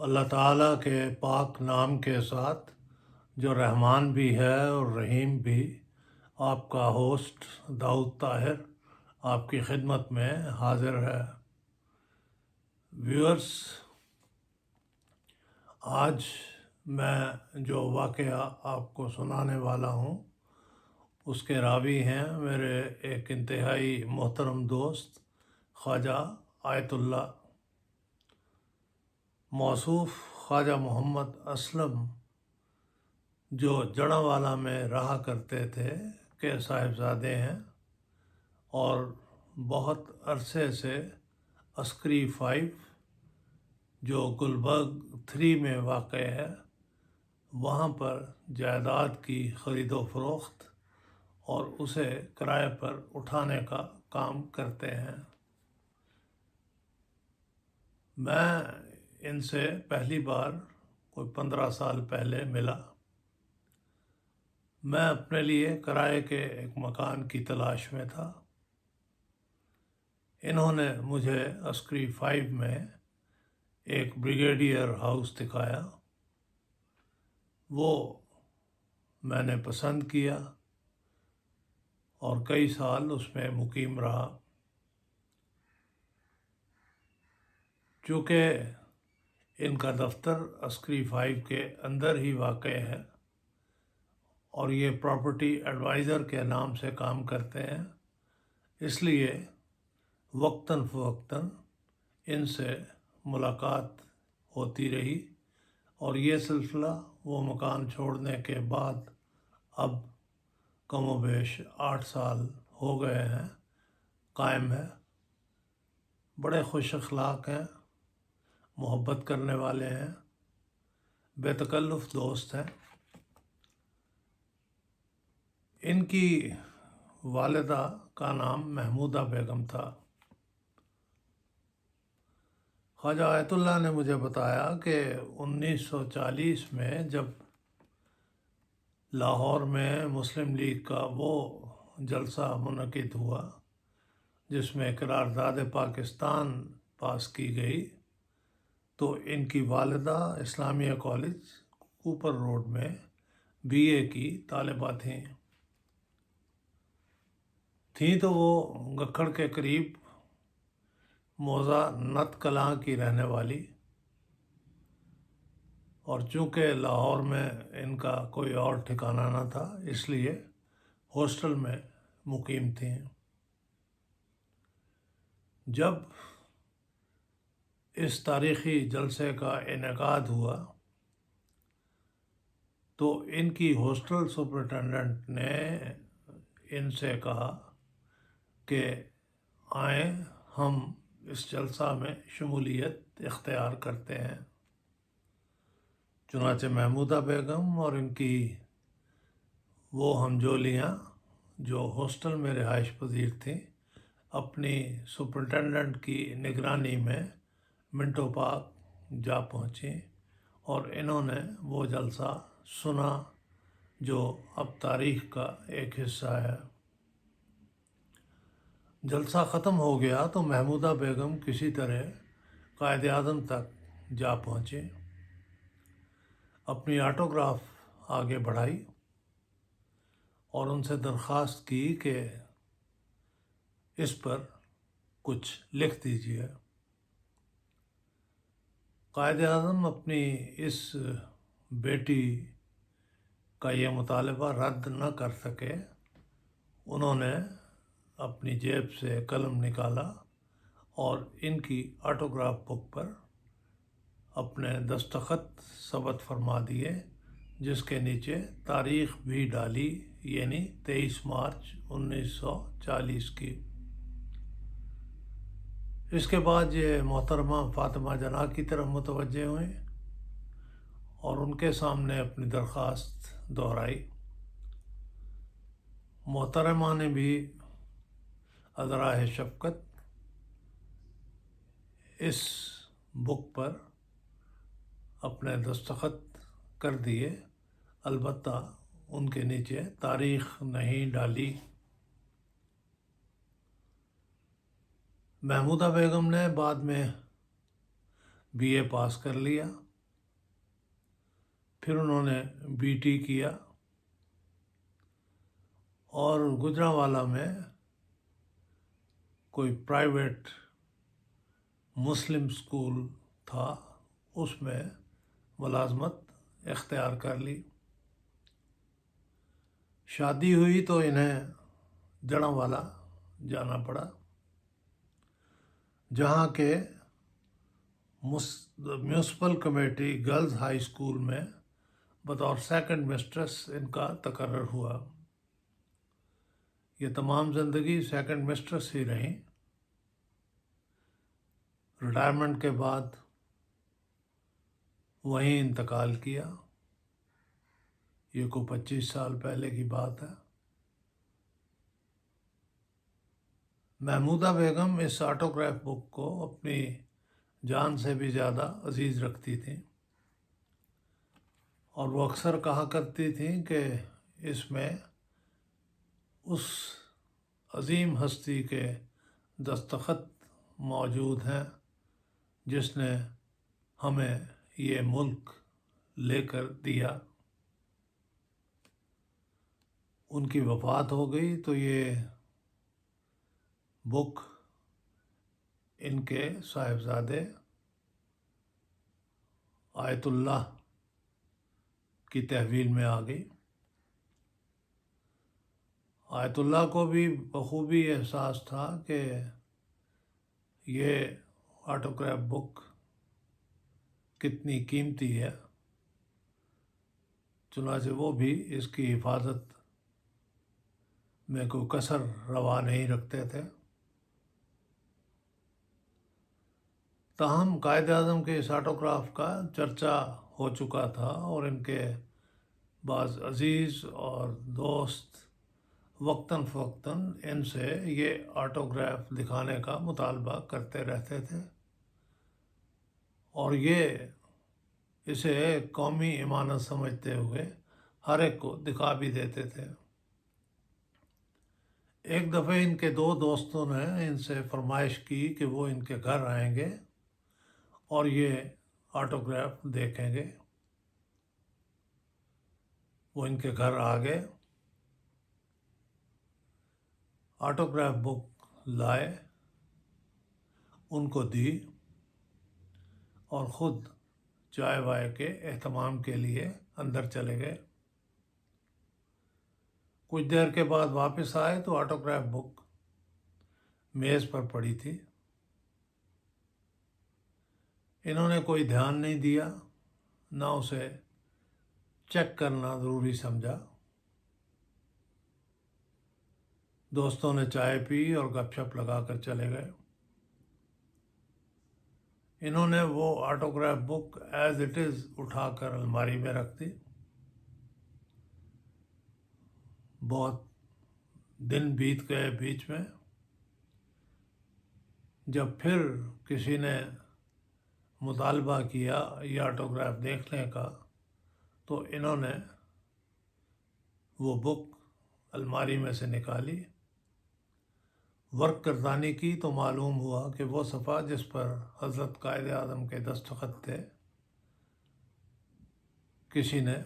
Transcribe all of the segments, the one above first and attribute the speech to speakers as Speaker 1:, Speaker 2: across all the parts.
Speaker 1: اللہ تعالیٰ کے پاک نام کے ساتھ جو رحمان بھی ہے اور رحیم بھی، آپ کا ہوسٹ داؤد طاہر آپ کی خدمت میں حاضر ہے۔ ویورز، آج میں جو واقعہ آپ کو سنانے والا ہوں اس کے راوی ہیں میرے ایک انتہائی محترم دوست خواجہ آیت اللہ، موصوف خواجہ محمد اسلم، جو جڑاوالا میں رہا کرتے تھے کے صاحبزادے ہیں اور بہت عرصے سے عسکری 5 جو گلبرگ 3 میں واقع ہے وہاں پر جائیداد کی خرید و فروخت اور اسے کرائے پر اٹھانے کا کام کرتے ہیں۔ میں ان سے پہلی بار کوئی 15 سال پہلے ملا۔ میں اپنے لیے کرائے کے ایک مکان کی تلاش میں تھا۔ انہوں نے مجھے عسکری 5 میں ایک بریگیڈیئر ہاؤس دکھایا، وہ میں نے پسند کیا اور کئی سال اس میں مقیم رہا۔ چونکہ ان کا دفتر عسکری 5 کے اندر ہی واقع ہے اور یہ پراپرٹی ایڈوائزر کے نام سے کام کرتے ہیں، اس لیے وقتاً فوقتاً ان سے ملاقات ہوتی رہی اور یہ سلسلہ وہ مکان چھوڑنے کے بعد اب کم و بیش 8 سال ہو گئے ہیں قائم ہے۔ بڑے خوش اخلاق ہیں، محبت کرنے والے ہیں، بے تکلف دوست ہیں۔ ان کی والدہ کا نام محمودہ بیگم تھا۔ خواجہ آیت اللہ نے مجھے بتایا کہ 1940 میں جب لاہور میں مسلم لیگ کا وہ جلسہ منعقد ہوا جس میں قرارداد پاکستان پاس کی گئی، تو ان کی والدہ اسلامیہ کالج کوپر روڈ میں BA کی طالبہ تھیں تو وہ گکھڑ کے قریب موضع نت کلاں کی رہنے والی، اور چونکہ لاہور میں ان کا کوئی اور ٹھکانہ نہ تھا اس لیے ہاسٹل میں مقیم تھیں۔ جب اس تاریخی جلسے کا انعقاد ہوا تو ان کی ہاسٹل سپرنٹینڈنٹ نے ان سے کہا کہ آئیں ہم اس جلسہ میں شمولیت اختیار کرتے ہیں۔ چنانچہ محمودہ بیگم اور ان کی وہ ہمجولیاں جو ہاسٹل میں رہائش پذیر تھیں اپنی سپرنٹینڈنٹ کی نگرانی میں منٹو پارک جا پہنچیں اور انہوں نے وہ جلسہ سنا جو اب تاریخ کا ایک حصہ ہے۔ جلسہ ختم ہو گیا تو محمودہ بیگم کسی طرح قائد اعظم تک جا پہنچے، اپنی آٹوگراف آگے بڑھائی اور ان سے درخواست کی کہ اس پر کچھ لکھ دیجیے۔ قائد اعظم اپنی اس بیٹی کا یہ مطالبہ رد نہ کر سکے۔ انہوں نے اپنی جیب سے قلم نکالا اور ان کی آٹوگراف بک پر اپنے دستخط ثبت فرما دیے، جس کے نیچے تاریخ بھی ڈالی، یعنی 23 مارچ 1940 کی۔ اس کے بعد یہ محترمہ فاطمہ جناح کی طرف متوجہ ہوئیں اور ان کے سامنے اپنی درخواست دہرائی۔ محترمہ نے بھی عذرائے شفقت اس بک پر اپنے دستخط کر دیے، البتہ ان کے نیچے تاریخ نہیں ڈالی۔ محمودہ بیگم نے بعد میں BA پاس کر لیا پھر انہوں نے بی ٹی کیا اور گجرانوالہ میں کوئی پرائیویٹ مسلم اسکول تھا، اس میں ملازمت اختیار کر لی۔ شادی ہوئی تو انہیں جڑانوالہ جانا پڑا، جہاں کے municipal committee girls high school میں بطور سیکنڈ مسٹریس ان کا تقرر ہوا۔ یہ تمام زندگی سیکنڈ مسٹریس ہی رہیں۔ ریٹائرمنٹ کے بعد وہیں انتقال کیا، یہ کو 25 سال پہلے کی بات ہے۔ محمودہ بیگم اس آٹوگراف بک کو اپنی جان سے بھی زیادہ عزیز رکھتی تھیں، اور وہ اکثر کہا کرتی تھیں کہ اس میں اس عظیم ہستی کے دستخط موجود ہیں جس نے ہمیں یہ ملک لے کر دیا۔ ان کی وفات ہو گئی تو یہ بک ان کے صاحبزادے آیت اللہ کی تحویل میں آ گئی۔ آیت اللہ کو بھی بخوبی احساس تھا کہ یہ آٹوگراف بک کتنی قیمتی ہے، چنانچہ وہ بھی اس کی حفاظت میں کوئی کسر روا نہیں رکھتے تھے۔ تاہم قائد اعظم کے اس آٹوگراف کا چرچا ہو چکا تھا، اور ان کے بعض عزیز اور دوست وقتاً فوقتاً ان سے یہ آٹوگراف دکھانے کا مطالبہ کرتے رہتے تھے، اور یہ اسے ایک قومی امانت سمجھتے ہوئے ہر ایک کو دکھا بھی دیتے تھے۔ ایک دفعہ ان کے دو دوستوں نے ان سے فرمائش کی کہ وہ ان کے گھر آئیں گے اور یہ آٹوگراف دیکھیں گے۔ وہ ان کے گھر آ گئے، آٹوگراف بک لائے، ان کو دی، اور خود چائے وائے کے اہتمام کے لیے اندر چلے گئے۔ کچھ دیر کے بعد واپس آئے تو آٹوگراف بک میز پر پڑی تھی۔ انہوں نے کوئی دھیان نہیں دیا، نہ اسے چیک کرنا ضروری سمجھا۔ دوستوں نے چائے پی اور گپ شپ لگا کر چلے گئے۔ انہوں نے وہ autograph book as it is اٹھا کر الماری میں رکھ دی۔ بہت دن بیت گئے بیچ میں۔ جب پھر کسی نے مطالبہ کیا یہ آٹوگراف دیکھنے کا تو انہوں نے وہ بک الماری میں سے نکالی، ورق گردانی کی تو معلوم ہوا کہ وہ صفحہ جس پر حضرت قائد اعظم کے دستخط تھے کسی نے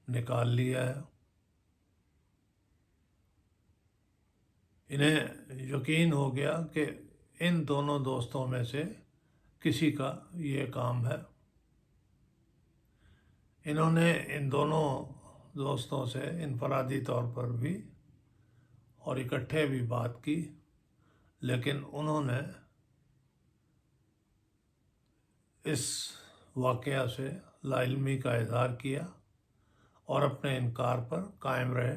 Speaker 1: نکال لیا ہے۔ انہیں یقین ہو گیا کہ ان دونوں دوستوں میں سے کسی کا یہ کام ہے۔ انہوں نے ان دونوں دوستوں سے انفرادی طور پر بھی اور اکٹھے بھی بات کی، لیکن انہوں نے اس واقعہ سے لا علمی کا اظہار کیا اور اپنے انکار پر قائم رہے۔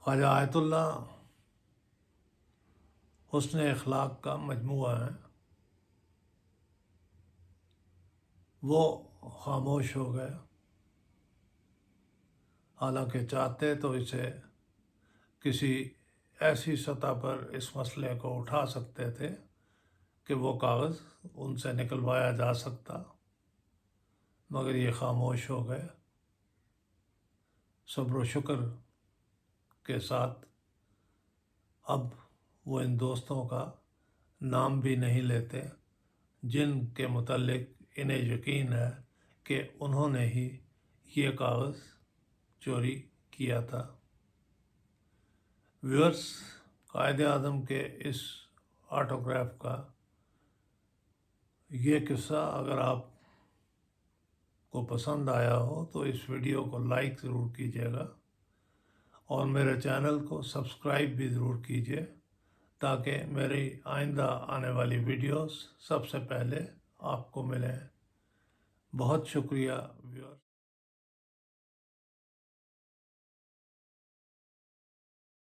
Speaker 1: خواجہ آیت اللہ حسن اخلاق کا مجموعہ ہے۔ وہ خاموش ہو گئے، حالانکہ چاہتے تو اسے کسی ایسی سطح پر اس مسئلے کو اٹھا سکتے تھے کہ وہ کاغذ ان سے نکلوایا جا سکتا، مگر یہ خاموش ہو گئے۔ صبر و شکر کے ساتھ اب وہ ان دوستوں کا نام بھی نہیں لیتے جن کے متعلق انہیں یقین ہے کہ انہوں نے ہی یہ کاغذ چوری کیا تھا۔ ویورس، قائد اعظم کے اس آٹوگراف کا یہ قصہ اگر آپ کو پسند آیا ہو تو اس ویڈیو کو لائک ضرور کیجیے گا اور میرے چینل کو سبسکرائب بھی ضرور کیجیے تاکہ میری آئندہ آنے والی ویڈیوز سب سے پہلے آپ کو ملیں۔ بہت شکریہ ویورس۔